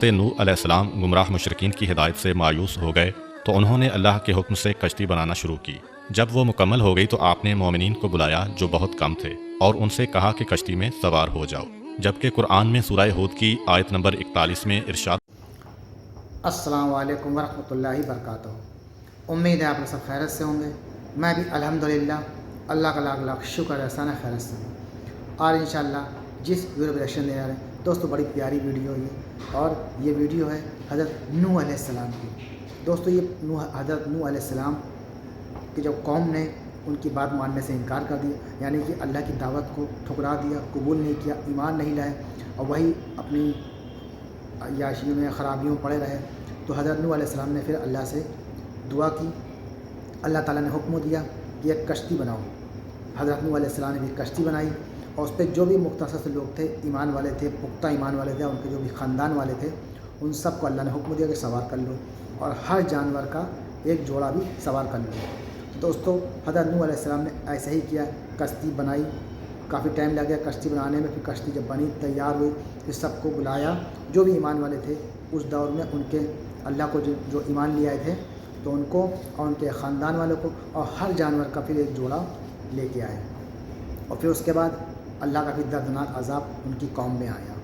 नूह अलैहिस्सलाम गुमराह मुशरिकीन की हिदायत से मायूस हो गए तो उन्होंने अल्लाह के हुक्म से कश्ती बनाना शुरू की। जब वो मुकम्मल हो गई तो आपने मोमिनीन को बुलाया जो बहुत कम थे और उनसे कहा कि कश्ती में सवार हो जाओ। जबकि कुरान में सूरह हूद की आयत नंबर 41 में इरशाद अस्सलामु अलैकुम वरहमतुल्लाहि वबरकातुहू। उम्मीद है आप लोग सब खैरत से होंगे। मैं भी अल्हम्दुलिल्लाह अल्लाह का लाख लाख शुक्र एहसान खैरत से हूँ। और इंशाअल्लाह जिस वीडियो रिएक्शन दे रहे हैं दोस्तों, बड़ी प्यारी वीडियो है और ये वीडियो है हज़रत नूह अलैहिस्सलाम की। दोस्तों ये हज़रत नूह अलैहिस्सलाम की जब कौम ने उनकी बात मानने से इनकार कर दिया, यानी कि अल्लाह की दावत को ठुकरा दिया, कबूल नहीं किया, ईमान नहीं लाए और वही अपनी याशियों में ख़राबियों में पड़े रहे, तो हज़रत नूह अलैहिस्सलाम ने फिर अल्लाह से दुआ की। अल्लाह ताला ने हुक्म दिया कि एक कश्ती बनाओ। हज़रत नूह अलैहिस्सलाम ने भी कश्ती बनाई और उस पर जो भी मुख्तसर से लोग थे, ईमान वाले थे, पुख्ता ईमान वाले थे, उनके जो भी ख़ानदान वाले थे, उन सबको अल्लाह ने हुक्म दिया कि सवार कर लो और हर जानवर का एक जोड़ा भी सवार कर लो। तो दोस्तों हज़रत नूह अलैहिस्सलाम ने ऐसे ही किया, कश्ती बनाई। काफ़ी टाइम लग गया कश्ती बनाने में। फिर कश्ती जब बनी, तैयार हुई, फिर सबको बुलाया जो भी ईमान वाले थे उस दौर में, उनके अल्लाह को जो ईमान ले आए थे, तो उनको और उनके ख़ानदान वालों को और हर जानवर का फिर एक जोड़ा लेके आए। और फिर उसके बाद अल्लाह का फिर दर्दनाक अज़ाब उनकी कौम में आया।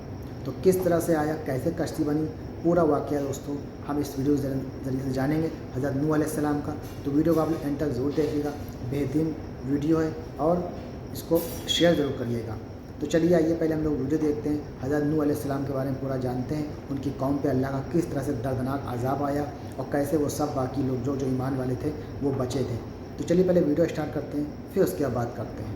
तो किस तरह से आया, कैसे कश्ती बनी, पूरा वाक़या दोस्तों हम इस वीडियो के ज़रिए से जानेंगे हज़रत नूह अलैहिस्सलाम का। तो वीडियो को आप लोग एंड तक ज़रूर देखिएगा, बेहतरीन वीडियो है और इसको शेयर ज़रूर करिएगा। तो चलिए आइए पहले हम लोग वीडियो देखते हैं, हज़रत नूह अलैहिस्सलाम के बारे में पूरा जानते हैं, उनकी कौम पे अल्लाह का किस तरह से दर्दनाक अज़ाब आया और कैसे वो सब बाकी लोग जो ईमान वाले थे वो बचे थे। तो चलिए पहले वीडियो स्टार्ट करते हैं, फिर उसके बाद बात करते हैं।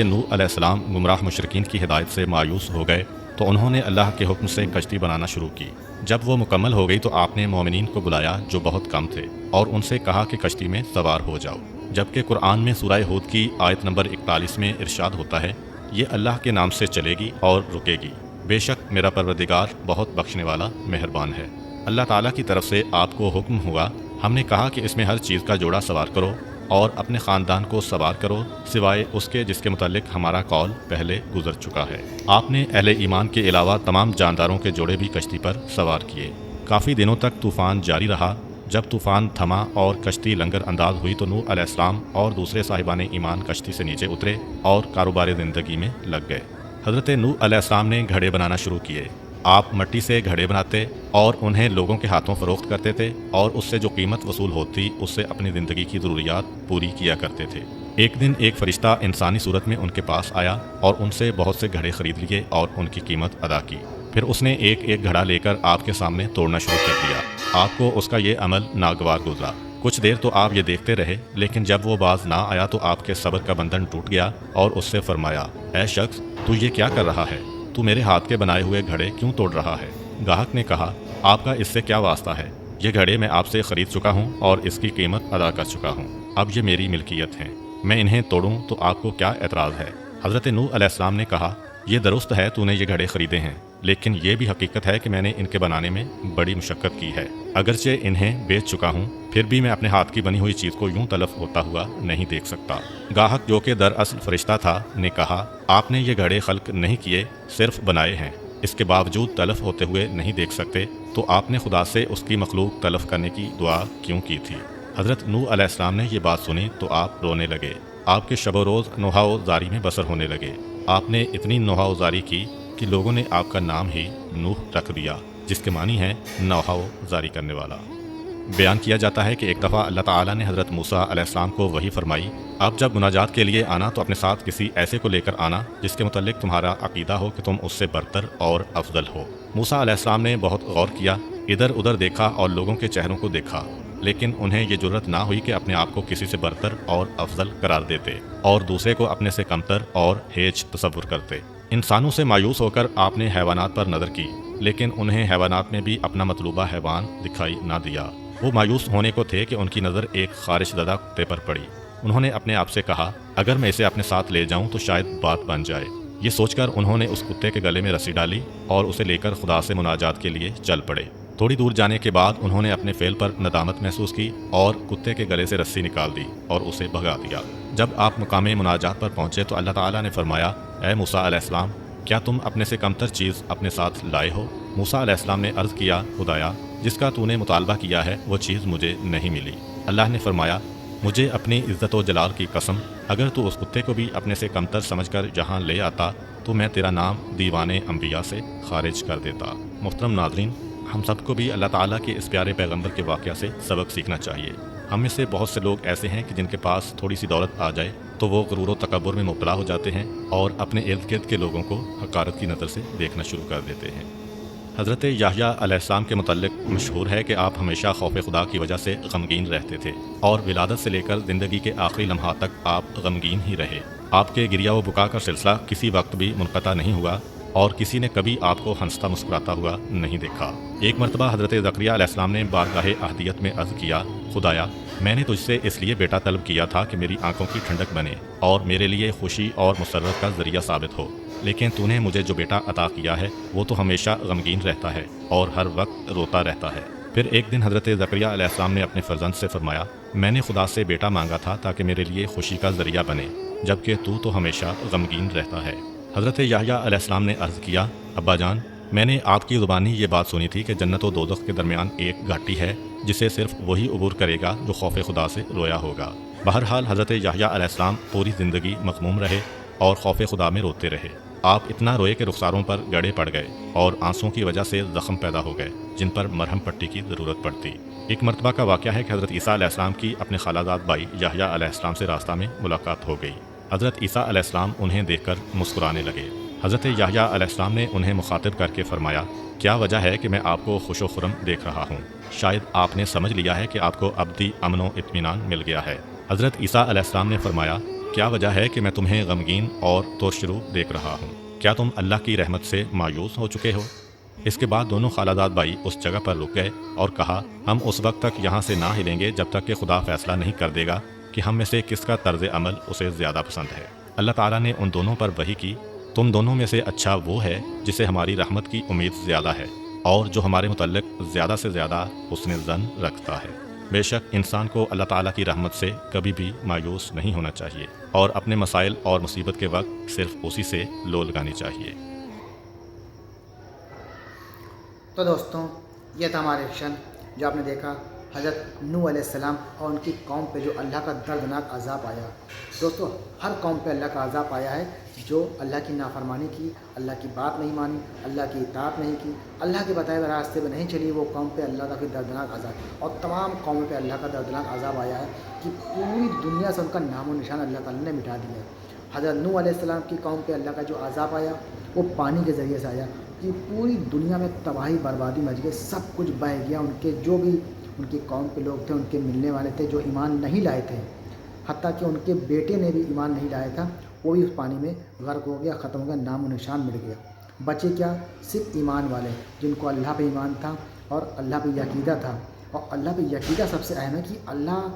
नूह अलैहिस्सलाम गुमराह मुशरिकीन की हिदायत से मायूस हो गए तो उन्होंने अल्लाह के हुक्म से कश्ती बनाना शुरू की। जब वो मुकम्मल हो गई तो आपने मोमिनीन को बुलाया जो बहुत कम थे और उनसे कहा कि कश्ती में सवार हो जाओ। जबकि कुरान में सूरह हूद की आयत नंबर 41 में इरशाद होता है, ये अल्लाह के नाम से चलेगी और रुकेगी, बेशक मेरा परवरदिगार बहुत बख्शने वाला मेहरबान है। अल्लाह ताला की तरफ से आपको हुक्म हुआ, हमने कहा कि इसमें हर चीज़ का जोड़ा सवार करो और अपने ख़ानदान को सवार करो सिवाय उसके जिसके मुतालिक हमारा कौल पहले गुजर चुका है। आपने अहले ईमान के अलावा तमाम जानदारों के जोड़े भी कश्ती पर सवार किए। काफ़ी दिनों तक तूफ़ान जारी रहा। जब तूफ़ान थमा और कश्ती लंगर अंदाज हुई तो नूह अलैहिस्सलाम और दूसरे साहिबान ईमान कश्ती से नीचे उतरे और कारोबार ज़िंदगी में लग गए। हज़रत नूह अलैहिस्सलाम ने घड़े बनाना शुरू किए। आप मिट्टी से घड़े बनाते और उन्हें लोगों के हाथों फ़रोख्त करते थे और उससे जो कीमत वसूल होती उससे अपनी ज़िंदगी की ज़रूरियात पूरी किया करते थे। एक दिन एक फ़रिश्ता इंसानी सूरत में उनके पास आया और उनसे बहुत से घड़े ख़रीद लिए और उनकी कीमत अदा की। फिर उसने एक एक घड़ा लेकर आपके सामने तोड़ना शुरू कर दिया। आपको उसका ये अमल नागवार गुजरा। कुछ देर तो आप ये देखते रहे, लेकिन जब वो बाज ना आया तो आपके सब्र का बंधन टूट गया और उससे फरमाया, ऐ शख्स, तू ये क्या कर रहा है? तू मेरे हाथ के बनाए हुए घड़े क्यों तोड़ रहा है? गाहक ने कहा, आपका इससे क्या वास्ता है? ये घड़े मैं आपसे ख़रीद चुका हूँ और इसकी कीमत अदा कर चुका हूँ। अब ये मेरी मिल्कियत हैं, मैं इन्हें तोड़ूँ तो आपको क्या एतराज़ है? हज़रत नूह अलैहिस्सलाम ने कहा, ये दुरुस्त है तूने ये घड़े ख़रीदे हैं, लेकिन ये भी हकीकत है कि मैंने इनके बनाने में बड़ी मुशक्क़त की है। अगरचे इन्हें बेच चुका हूँ, फिर भी मैं अपने हाथ की बनी हुई चीज़ को यूं तलफ होता हुआ नहीं देख सकता। गाहक जो कि दरअसल फरिश्ता था ने कहा, आपने ये घड़े खल्क नहीं किए, सिर्फ बनाए हैं, इसके बावजूद तलफ होते हुए नहीं देख सकते, तो आपने खुदा से उसकी मखलूक तलफ करने की दुआ क्यों की थी? हज़रत नूह अलैहिस्सलाम ने ये बात सुनी तो आप रोने लगे। आपके शब रोज़ नोहाओजारी में बसर होने लगे। आपने इतनी नोहाओजारी की कि लोगों ने आपका नाम ही नूह रख दिया, जिसके मानी है नोहाओजारी करने वाला। बयान किया जाता है कि एक दफ़ा अल्लाह ताला ने हज़रत मूसा अलैहिस्सलाम को वही फरमाई, अब जब मुनाजात के लिए आना तो अपने साथ किसी ऐसे को लेकर आना जिसके मुतालिक तुम्हारा अकीदा हो कि तुम उससे बरतर और अफजल हो। मूसा अलैहिस्सलाम ने बहुत गौर किया, इधर उधर देखा और लोगों के चेहरों को देखा, लेकिन उन्हें ये जुर्रत ना हुई कि अपने आप को किसी से बरतर और अफजल करार देते और दूसरे को अपने से कमतर और हेज तसव्वुर करते। इंसानों से मायूस होकर आपने हैवानात पर नज़र की, लेकिन उन्हें हैवानात में भी अपना मतलूबा हैवान दिखाई ना दिया। वो मायूस होने को थे कि उनकी नज़र एक खारिशज़दा कुत्ते पर पड़ी। उन्होंने अपने आप से कहा, अगर मैं इसे अपने साथ ले जाऊं तो शायद बात बन जाए। ये सोचकर उन्होंने उस कुत्ते के गले में रस्सी डाली और उसे लेकर खुदा से मुनाजात के लिए चल पड़े। थोड़ी दूर जाने के बाद उन्होंने अपने फेल पर नदामत महसूस की और कुत्ते के गले से रस्सी निकाल दी और उसे भगा दिया। जब आप मुकामे मुनाजात पर पहुँचे तो अल्लाह ताला ने फरमाया, ऐ मूसा अलैहिस्सलाम, क्या तुम अपने से कमतर चीज़ अपने साथ लाए हो? موسیٰ علیہ السلام نے عرض کیا خدایا جس کا تو نے مطالبہ کیا ہے وہ چیز مجھے نہیں ملی۔ اللہ نے فرمایا مجھے اپنی عزت و جلال کی قسم اگر تو اس کتے کو بھی اپنے سے کمتر سمجھ کر یہاں لے آتا تو میں تیرا نام دیوان انبیاء سے خارج کر دیتا۔ محترم ناظرین، ہم سب کو بھی اللہ تعالیٰ کے اس پیارے پیغمبر کے واقعہ سے سبق سیکھنا چاہیے۔ ہم میں سے بہت سے لوگ ایسے ہیں کہ جن کے پاس تھوڑی سی دولت آ جائے تو وہ غرور و تکبر میں مبتلا ہو جاتے ہیں اور اپنے ارد گرد کے لوگوں کو حقارت کی نظر سے دیکھنا شروع کر دیتے ہیں۔ حضرت یحییٰ علیہ السلام کے متعلق مشہور ہے کہ آپ ہمیشہ خوف خدا کی وجہ سے غمگین رہتے تھے اور ولادت سے لے کر زندگی کے آخری لمحات تک آپ غمگین ہی رہے۔ آپ کے گریہ و بکا کا سلسلہ کسی وقت بھی منقطع نہیں ہوا اور کسی نے کبھی آپ کو ہنستا مسکراتا ہوا نہیں دیکھا۔ ایک مرتبہ حضرت زکریا علیہ السلام نے بارگاہ احدیت میں عرض کیا خدایا میں نے تجھ سے اس لیے بیٹا طلب کیا تھا کہ میری آنکھوں کی ٹھنڈک بنے اور میرے لیے خوشی اور مسرت کا ذریعہ ثابت ہو، لیکن تو نے مجھے جو بیٹا عطا کیا ہے وہ تو ہمیشہ غمگین رہتا ہے اور ہر وقت روتا رہتا ہے۔ پھر ایک دن حضرت زکریا علیہ السلام نے اپنے فرزند سے فرمایا میں نے خدا سے بیٹا مانگا تھا تاکہ میرے لیے خوشی کا ذریعہ بنے، جبکہ تو ہمیشہ غمگین رہتا ہے۔ حضرت یحییٰ علیہ السلام نے عرض کیا ابا جان میں نے آپ کی زبانی یہ بات سنی تھی کہ جنت و دوزخ کے درمیان ایک گھاٹی ہے جسے صرف وہی عبور کرے گا جو خوف خدا سے رویا ہوگا۔ بہرحال حضرت یحییٰ علیہ السلام پوری زندگی مغموم رہے اور خوف خدا میں روتے رہے۔ آپ اتنا روئے کہ رخساروں پر گڑے پڑ گئے اور آنسوؤں کی وجہ سے زخم پیدا ہو گئے جن پر مرہم پٹی کی ضرورت پڑتی۔ ایک مرتبہ کا واقعہ ہے کہ حضرت عیسیٰ علیہ السلام کی اپنے خالہ زاد بھائی یحییٰ علیہ السلام سے راستہ میں ملاقات ہو گئی۔ حضرت عیسیٰ علیہ السلام انہیں دیکھ کر مسکرانے لگے۔ حضرت یحییٰ علیہ السلام نے انہیں مخاطب کر کے فرمایا کیا وجہ ہے کہ میں آپ کو خوش و خرم دیکھ رہا ہوں؟ شاید آپ نے سمجھ لیا ہے کہ آپ کو ابدی امن و اطمینان مل گیا ہے۔ حضرت عیسیٰ علیہ السلام نے فرمایا کیا وجہ ہے کہ میں تمہیں غمگین اور ترشرو دیکھ رہا ہوں؟ کیا تم اللہ کی رحمت سے مایوس ہو چکے ہو؟ اس کے بعد دونوں خالہ زاد بھائی اس جگہ پر رک گئے اور کہا ہم اس وقت تک یہاں سے نہ ہلیں گے جب تک کہ خدا فیصلہ نہیں کر دے گا کہ ہم میں سے کس کا طرز عمل اسے زیادہ پسند ہے۔ اللہ تعالیٰ نے ان دونوں پر وحی کی تم دونوں میں سے اچھا وہ ہے جسے ہماری رحمت کی امید زیادہ ہے اور جو ہمارے متعلق زیادہ سے زیادہ حسن ظن رکھتا ہے۔ بے شک انسان کو اللہ تعالیٰ کی رحمت سے کبھی بھی مایوس نہیں ہونا چاہیے اور اپنے مسائل اور مصیبت کے وقت صرف اسی سے لو لگانی چاہیے۔ تو دوستوں یہ تھا ہمارا ایکشن جو آپ نے دیکھا حضرت نوح علیہ السلام اور ان کی قوم پہ جو اللہ کا دردناک عذاب آیا۔ دوستوں ہر قوم پہ اللہ کا عذاب آیا ہے جو اللہ کی نافرمانی کی، اللہ کی بات نہیں مانی، اللہ کی اطاعت نہیں کی، اللہ کے بتائے ہوئے راستے پہ نہیں چلی، وہ قوم پہ اللہ کا پھر دردناک عذاب، اور تمام قوموں پہ اللہ کا دردناک عذاب آیا ہے کہ پوری دنیا سے ان کا نام و نشان اللہ تعالیٰ نے مٹا دیا ہے۔ حضرت نوح علیہ السلام کی قوم پہ اللہ کا جو عذاب آیا وہ پانی کے ذریعے سے آیا کہ پوری دنیا میں تباہی بربادی مچ گئی، سب کچھ بہہ گیا، ان کے جو بھی ان کی قوم کے لوگ تھے، ان کے ملنے والے تھے جو ایمان نہیں لائے تھے، حتیٰ کہ ان کے بیٹے نے بھی ایمان نہیں لایا تھا، وہ بھی اس پانی میں غرق ہو گیا، ختم ہو گیا، نام و نشان مٹ گیا۔ بچے کیا؟ صرف ایمان والے جن کو اللہ پہ ایمان تھا اور اللہ پہ یقیدہ تھا، اور اللہ پہ یقیدہ سب سے اہم ہے کہ اللہ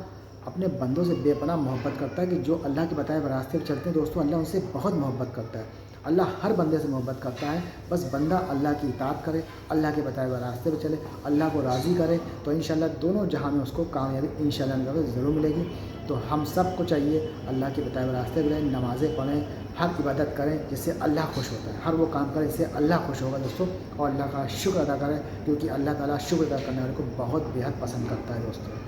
اپنے بندوں سے بے پناہ محبت کرتا ہے کہ جو اللہ کے بتائے ہوئے راستے پہ چلتے ہیں دوستوں اللہ ان سے بہت محبت کرتا ہے۔ اللہ ہر بندے سے محبت کرتا ہے، بس بندہ اللہ کی اطاعت کرے، اللہ کے بتائے ہوئے راستے پہ چلے، اللہ کو راضی کرے تو انشاءاللہ دونوں جہاں میں اس کو کامیابی انشاءاللہ ضرور ملے گی۔ تو ہم سب کو چاہیے اللہ کے بتائے ہوئے راستے پہ رہیں، نمازیں پڑھیں، ہر عبادت کریں جس سے اللہ خوش ہوتا ہے، ہر وہ کام کریں جس سے اللہ خوش ہوگا دوستوں، اور اللہ کا شکر ادا کریں کیونکہ اللہ تعالیٰ شکر ادا کرنے والے کو بہت بےحد پسند کرتا ہے دوستوں۔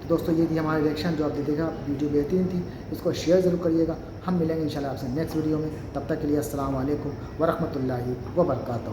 تو دوستوں یہ تھی ہماری ریئیکشن جو آپ نے دیکھا، ویڈیو بہترین تھی، اس کو شیئر ضرور کریے گا۔ ہم ملیں گے انشاءاللہ آپ سے نیکسٹ ویڈیو میں، تب تک کے لیے السلام علیکم ورحمۃ اللہ وبرکاتہ۔